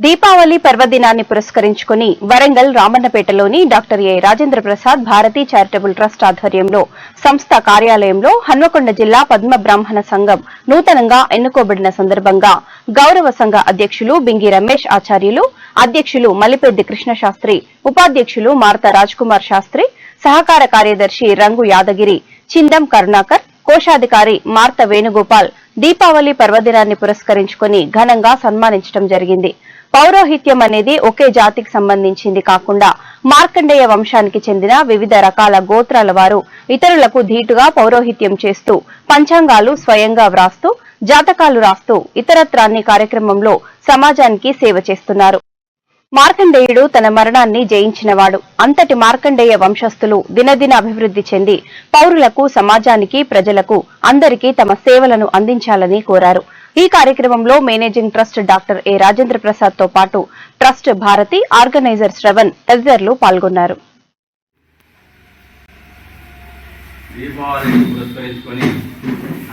దీపావళి పర్వదినాన్ని పురస్కరించుకుని వరంగల్ రామన్నపేటలోని doctor A Rajendra Prasad Bharati charitable trust ఆధ్వర్యంలో సంస్థ కార్యాలయంలో హన్మకొండ జిల్లా పద్మ బ్రాహ్మణ సంఘం నూతనంగా ఎన్నుకోబడిన సందర్భంగా గౌరవ సంఘ అధ్యక్షులు బింగి రమేష్ ఆచార్యులు, అధ్యక్షులు మలిపెద్ది కృష్ణశాస్త్రి, ఉపాధ్యక్షులు మార్త రాజ్కుమార్ శాస్త్రి, సహకార కార్యదర్శి రంగు యాదగిరి, చిందం కరుణాకర్, కోశాధికారి మార్త వేణుగోపాల్ దీపావళి పర్వదినాన్ని పురస్కరించుకుని ఘనంగా సన్మానించడం జరిగింది. పౌరోహిత్యం అనేది ఒకే జాతికి సంబంధించింది కాకుండా మార్కండేయ వంశానికి చెందిన వివిధ రకాల గోత్రాల వారు ఇతరులకు ధీటుగా పౌరోహిత్యం చేస్తూ పంచాంగాలు స్వయంగా వ్రాస్తూ జాతకాలు రాస్తూ ఇతరత్రాన్ని కార్యక్రమంలో సమాజానికి సేవ చేస్తున్నారు. మార్కండేయుడు తన మరణాన్ని జయించినవాడు. అంతటి మార్కండేయ వంశస్థులు దినదిన అభివృద్ధి చెంది పౌరులకు, సమాజానికి, ప్రజలకు అందరికీ తమ సేవలను అందించాలని కోరారు. ఈ కార్యక్రమంలో managing trust doctor A Rajendra Prasad తో పాటు ట్రస్ట్ భారతి, ఆర్గనైజర్ శ్రవణ్ తదితరులు పాల్గొన్నారు. దీపావళిని పురస్కరించుకొని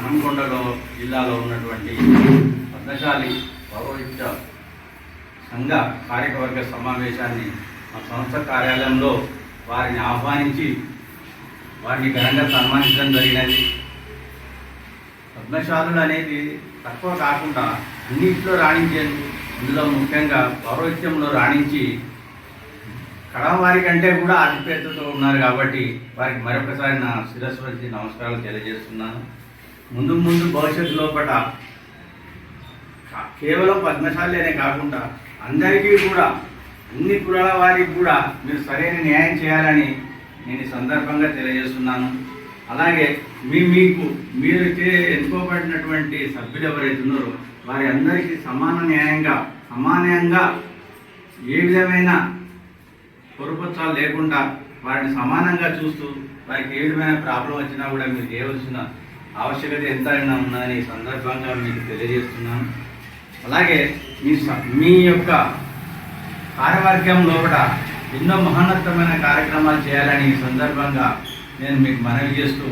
హన్మకొండలో జిల్లాలో ఉన్నటువంటి పద్మశాలి పౌరోహిత్య సంఘ కార్యవర్గ సమావేశాన్ని మా సంస్థ కార్యాలయంలో వారిని ఆహ్వానించి వారిని ఘనంగా సన్మానించడం జరిగినది. పద్మశాలులు అనేది తక్కువ కాకుండా అన్నింటిలో రాణించేందుకు, ఇందులో ముఖ్యంగా పౌరోహిత్యంలో రాణించి కడవారి కంటే కూడా ఆధిపత్యతతో ఉన్నారు కాబట్టి వారికి మరొకసారి నా శిరస్సు వచ్చి నమస్కారాలు తెలియజేస్తున్నాను. ముందు భవిష్యత్తు లోపల కేవలం పద్మశాలినే కాకుండా అందరికీ కూడా, అన్ని కులాల వారికి కూడా మీరు సరైన న్యాయం చేయాలని నేను ఈ సందర్భంగా తెలియజేస్తున్నాను. అలాగే మీరు ఎన్నుకోబడినటువంటి సభ్యులు ఎవరైతే ఉన్నారో వారి అందరికీ సమానంగా ఏ విధమైన పొరపచ్చాలు లేకుండా వారిని సమానంగా చూస్తూ వారికి ఏ విధమైన ప్రాబ్లం వచ్చినా కూడా మీరు చేయవలసిన ఆవశ్యకత ఎంతైనా ఉందని ఈ సందర్భంగా మీకు తెలియజేస్తున్నాను. అలాగే మీ యొక్క కార్యవర్గం లోపల ఎన్నో మహోన్నతమైన కార్యక్రమాలు చేయాలని ఈ సందర్భంగా నేను మీకు మనవి చేస్తూ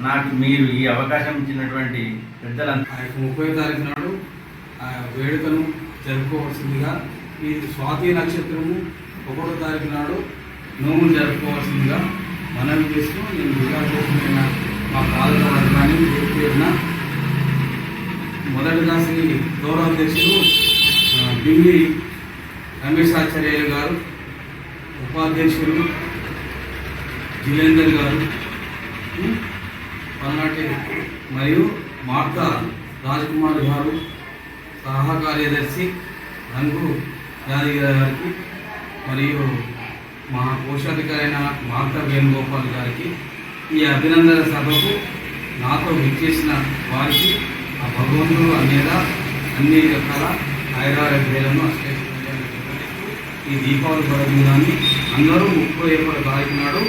నాకు మీరు ఈ అవకాశం ఇచ్చినటువంటి పెద్దలంతా 30వ తారీఖు నాడు వేడుకను జరుపుకోవాల్సిందిగా, ఈ స్వాతి నక్షత్రము 1వ తారీఖు నాడు నోములు జరుపుకోవాల్సిందిగా మనవి చేస్తూ నేను జిల్లాకోసమైన మా పాలకవర్గాన్ని పేరున మొదటిగా శ్రీ గౌరవ అధ్యక్షులు బింగి రమేష్ ఆచార్యులు గారు, ఉపాధ్యక్షులు జిలేందర్ గారు, పల్నాటి మరియు మార్త రాజ్కుమార్ గారు, సహా కార్యదర్శి రంగు యాదగిరి గారికి మరియు మా కోశాధికారి అయిన మార్త వేణుగోపాల్ గారికి ఈ అభినందన సభకు నాతో విచ్చేసిన వారికి ఆ భగవంతుడు అన్ని రకాల ఆయురారోగ్యాలను ఈ దీపావళి పర్వదినాన్ని అందరూ 31వ తారీఖు నాడు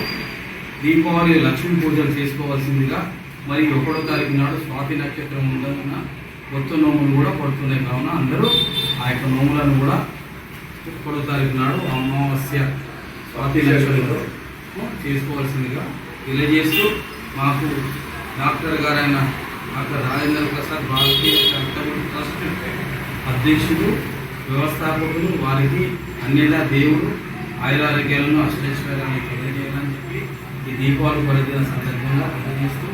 దీపావళి లక్ష్మీ పూజలు చేసుకోవాల్సిందిగా, మరి 1వ తారీఖు నాడు స్వాతి నక్షత్రం ఉన్నందున కొత్త నోములు కూడా పడుతున్నాయి కావున అందరూ ఆ యొక్క నోములను కూడా 1వ తారీఖు నాడు అమావాస్య స్వాతి నక్షత్రంలో చేసుకోవాల్సిందిగా తెలియజేస్తూ, మాకు డాక్టర్ గారైన డాక్టర్ రాజేంద్ర ప్రసాద్ భారతీయ చారిటబుల్ ట్రస్ట్ అధ్యక్షుడు, వ్యవస్థాపకులు, వారికి అన్నిలా దేవుడు ఆయురారోగ్యాలను అష్టైశ్వర్యాన్ని తెలియజేయాలని చెప్పి ఈ దీపావళి పర్వదిన సందర్భంగా తెలియజేస్తూ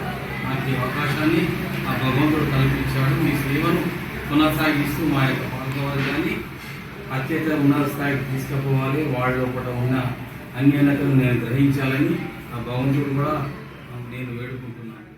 నాకు ఈ అవకాశాన్ని ఆ భగవంతుడు కల్పించాడు. మీ సేవను కొనసాగిస్తూ మా యొక్క పాల్గొవర్గాన్ని అత్యంత ఉన్నత స్థాయికి తీసుకుపోవాలి, వాళ్ళ లోపల ఉన్న అన్యోన్యతను నేను గ్రహించాలని ఆ భగవంతుడు కూడా నేను వేడుకుంటున్నాను.